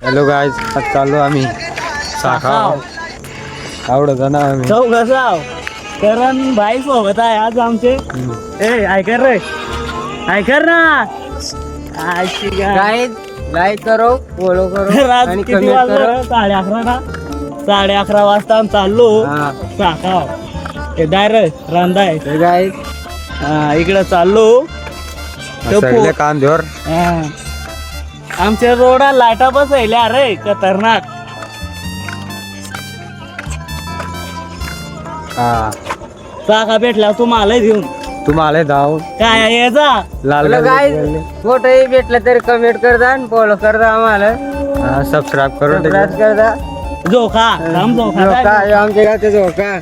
Hello guys, आज चाललो आम्ही साखाव आवडत ना आम्ही चौघाव करण भाई सोबत आहे आज आमचे. ए ऐकर रे, ऐकर ना. लाईक करो, फॉलो करो आज आणि किती कमेंट वाजलं? करो. 11:30 ना. 11:30 वाजता आम्ही चाललो साखाव. हे डायरेक्ट रांदा आहे. तर गाईज इकडे चाललो. सगळे कांद्यावर आमच्या रोडा लाईटा बसवल्या रे खतरनाक. हा साखा भेटला तुम्हाला घेऊन तुम्हाला धाव काय याचा लाल गाईज कुठेही भेटलं तरी कमेंट करता आणि फॉलो करता आम्हाला. सबस्क्राईब करून सबस्क्राईब करता. झोका थांब झोका झोका ह्यो आमच्या गावचा झोका.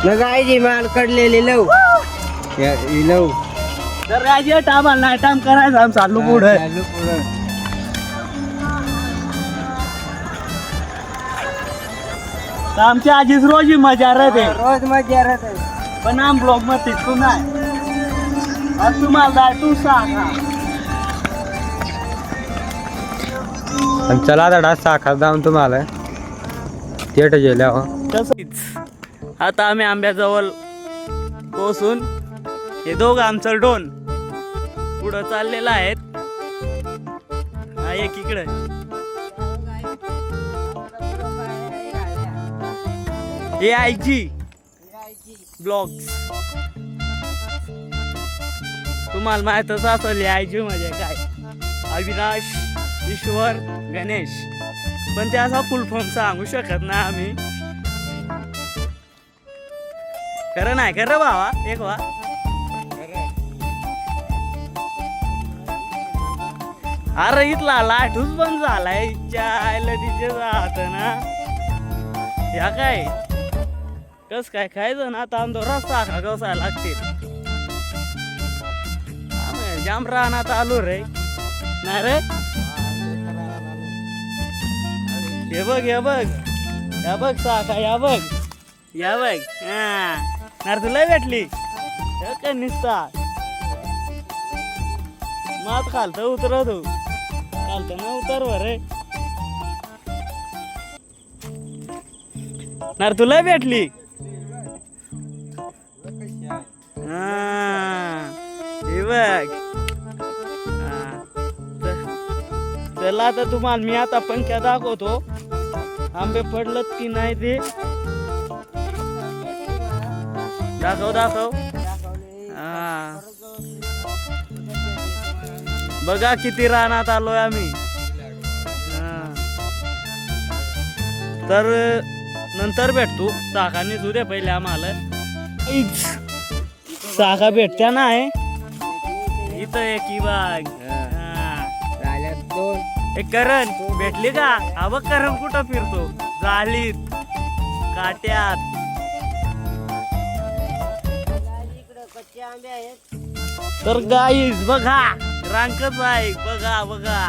न गाईजी माल कडलेली लव ही लव. तर राजे टाम नाही टाम करायचं आम चाललो पुढे. चालू पुढं. आमची आजीच रोजी मजा राहते रोज मजा राहते. पण आम ब्लॉग मध्ये तू नाही. आज तुम्हाला जाय तू सांगा. चला आता साखर जाऊन तुम्हाला थेट गेल्या तसंच आता आम्ही आंब्याजवळ पोहोचून हे दोघं आमचं डोन पुढं चाललेलं आहेत. हा एक इकडे हे आयजी ब्लॉग्स तुम्हाला माहितच असेल आयजी म्हणजे काय. अविनाश ईश्वर गणेश, पण त्याचा फुल फॉर्म सांगू शकत नाही आम्ही. खरं नाही खरं भावा एक वा. अरे इथला लाठूच बंद झालाय. चायला तिचे जात ना या काय कस काय खायचं ना. आता आमचा रस्ता खा गवसायला लागतील. आम्ही जाम रानात आलो रे. नाही रे हे बघ हे बघ या बघ साखा या बघ या बघ. हा तुला भेटली काय निसता मात खालत उतरत हो खालत ना उतर रे. नार तुला भेटली. हे बघ. चला आता तुम्हाला मी आता पंख्या दाखवतो. आंबे पडलत की नाही ते दाखव दाखव. बघा किती रानात आलोय आम्ही. तर नंतर भेटतो. साखाने सुद्धा पहिले आम्हाला साखा भेटत्या नाही इथं एक बाग. दोन एक करण भेटली का. हा बघ करण कुठं फिरतो जाळीत काट्यात. तर गाईज बघा रांकच आहे. बघा बघा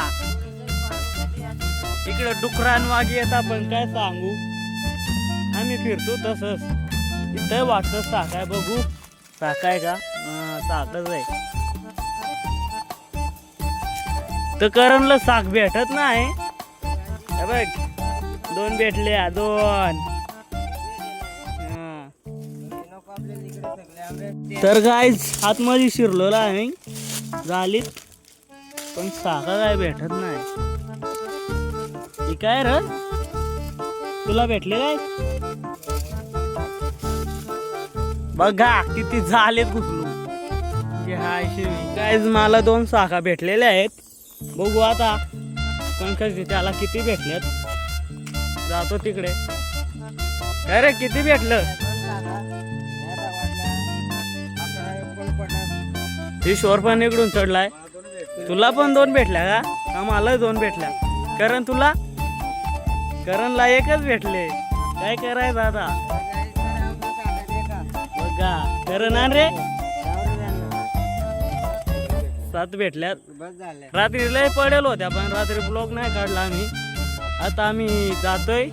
इकडं डुकरान वाघ येत. आपण काय सांगू आम्ही फिरतो तसंच. इथं वाटतं साखाय बघू. साखाय का साखच आहे. तर करणला साख भेटत नाही. बघ दोन भेटल्या दोन. तर गाईज आतमध्ये शिरलेला आहे झालीत पण साखा काय भेटत नाही. काय र तुला भेटले काय बघा किती झालेत घुसलो. गाईज मला 2 साखा भेटलेल्या आहेत. बघू आता पंकज त्याला किती भेटल्यात. जातो तिकडे. काय रे किती भेटलं. ईश्वर पण इकडून चढलाय. तुला पण 2 भेटल्या का. आम्हाला 2 भेटल्या. कारण तुला करणला 1च भेटले. काय करायचं आता बघा. करण आण रे 7 भेटल्यात. रात्री लय पडेल होत्या पण रात्री ब्लॉग नाही काढला आम्ही. आता आम्ही जातोय.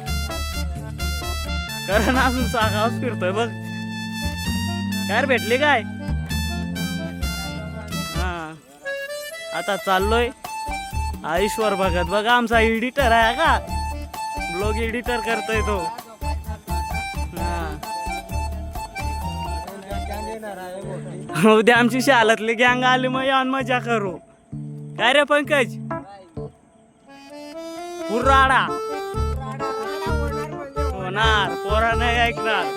करण अजून साखावच फिरतोय बघ. काय भेटले काय. आता चाललोय ईश्वर भगत बघा आमचा एडिटर आहे का, ब्लॉग एडिटर करतोय तो. उद्या आमची शाळेतली गँग आली मग यान मजा करू. काय रे पंकज पुराडा होणार, पोरा नाही ऐकणार.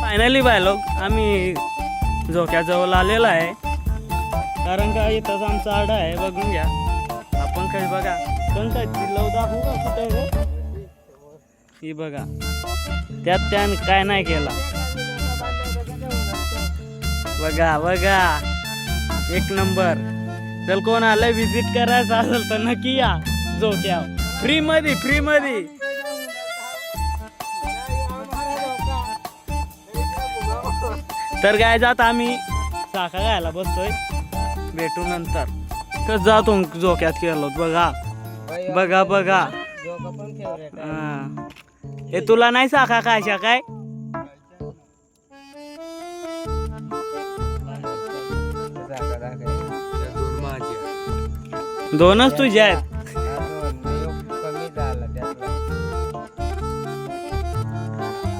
फायनली बाय लोक आम्ही झोक्याजवळ आलेला आहे, कारण का इथंच आमचा आडा आहे. बघून घ्या. आपण काही बघा पंकज लव दाखवू का कुठे रे, ही बघा त्यात त्यानं काय नाही केला. बघा बघा एक नंबर. चल कोण आलंय विजिट करायचं असेल तर नक्की या झोक्या, फ्री मध्ये. तर काय जात आम्ही साखा घ्यायला बसतोय, भेटू नंतर. कस जातो झोक्यात केलो बघा. हे तुला नाही साखा खायच्या काय? दोनच तुझ्या आहेत.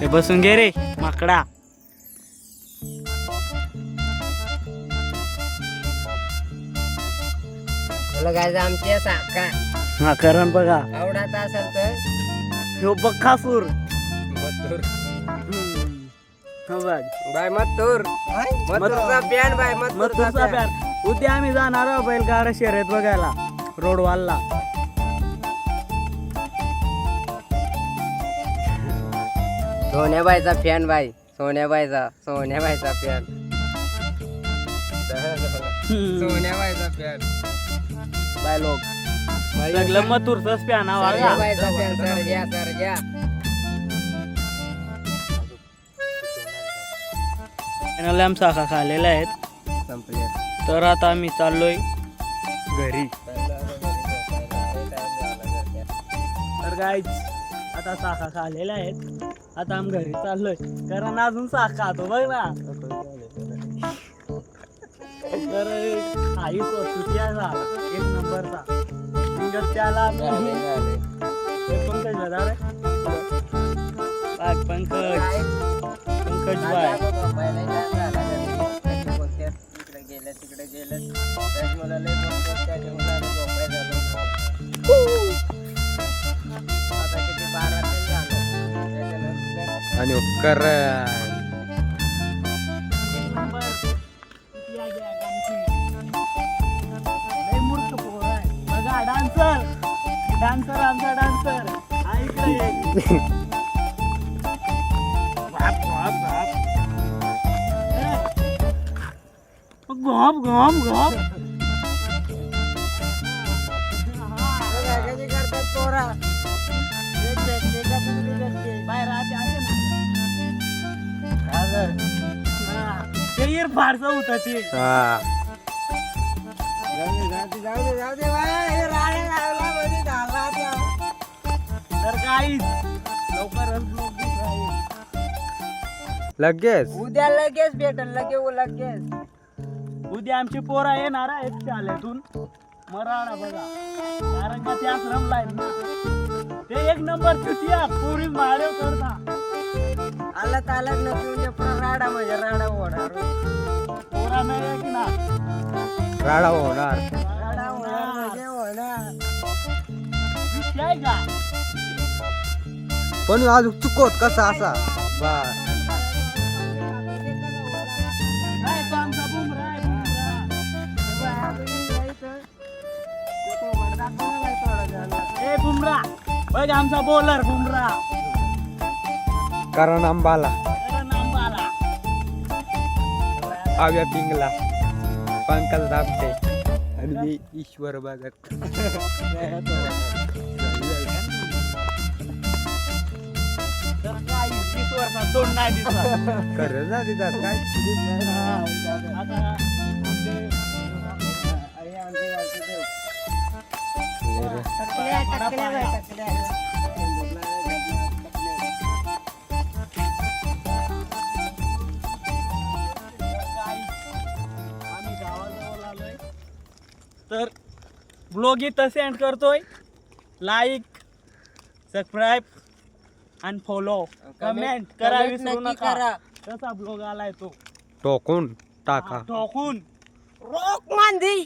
हे बसून घे रे माकडा. आमच्या साखा हा कारण बघा आवडत असेल तर ह्यो बखासूर बाय मथुरचा पॅन बाय मथुरचा प्यार. उद्या आम्ही जाणार आहोत बैलगाडा शर्यत बघायला रोडवालला. सोन्याबाईचा फॅन बाय, सोन्याबाईचा फॅन, सोन्याबाईचा फॅन बाय लोक सगळं मथुरचाच प्यान सोन्याबाईचा फॅन. सरजा लॅम्प साखा खाल्लेल्या आहेत. संपले. तर आता आम्ही चाललोय घरी. तर गाईच आता साखा खाल्लेल्या आहेत, आता आम्ही घरी चाललोय कारण अजून साखा खातो बघ ना. तर आई सुटिया झाला एक नंबरचा त्याला पंकज बाय तिकडे गेलं आणि उपकार डान्सर आमचा डान्सर घोप तीर फारसं होतं ते. हा जाऊ दे बाय, हे राडा लावला मध्ये झाला आता. तर काहीच लवकरच ब्लॉग दिसत आहे. लगेच उद्या लगेच भेटल लगेच. उद्या आमची पोरा येणार आहेत शाळेतून मराठा बघा, कारण का ते आश्रमला आहेत ना. ते एक नंबर चुतिया पुरी मारेव करता. आला तालक न तुझ्या पुरा राडा म्हणजे राडा होणार. पोरा नाही आहे की ना, राडा होणार. राडा होणार म्हणजे होणार. विषय आहे का? पण अजून चुकवत कसा असा बा नाही तो आमचा बुमरा आहे, बुमरा. ए बुमरा बघ, आमचा बॉलर बुमरा. कारण आंबाला अरे नांबाला. आव्या पिंगला पंकज दाबते आणि मी ईश्वर भगत. तर काय 20 वर्षात तोंड नाही दिसत. खरं जा तिथं काय आता आमचे आम्ही गावाजवळ आलोय. तर ब्लॉग इथं सेंड करतोय. लाईक, सबस्क्राईब आणि फॉलो, कमेंट करा विसरू नक्की नका. करा. कसा ब्लॉग आलाय तो टोकून टाका. ठोकून रोक मांदी.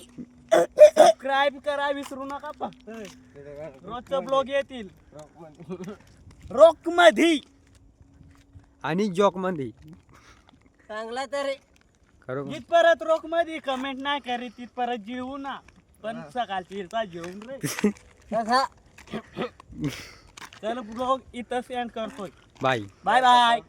सबस्क्राईब करा विसरू नका. फक्त रोजचं ब्लॉग येतील रोक मधी. आणि जॉक मध्ये चांगला तरी खरं जिथपर्यंत रोक मध्ये कमेंट नाही करी तिथपर्यंत जेवू ना. पण सकाळची जेवून रे. कसा तर ब्लॉग इथं सेंड करतोय. Bye bye bye.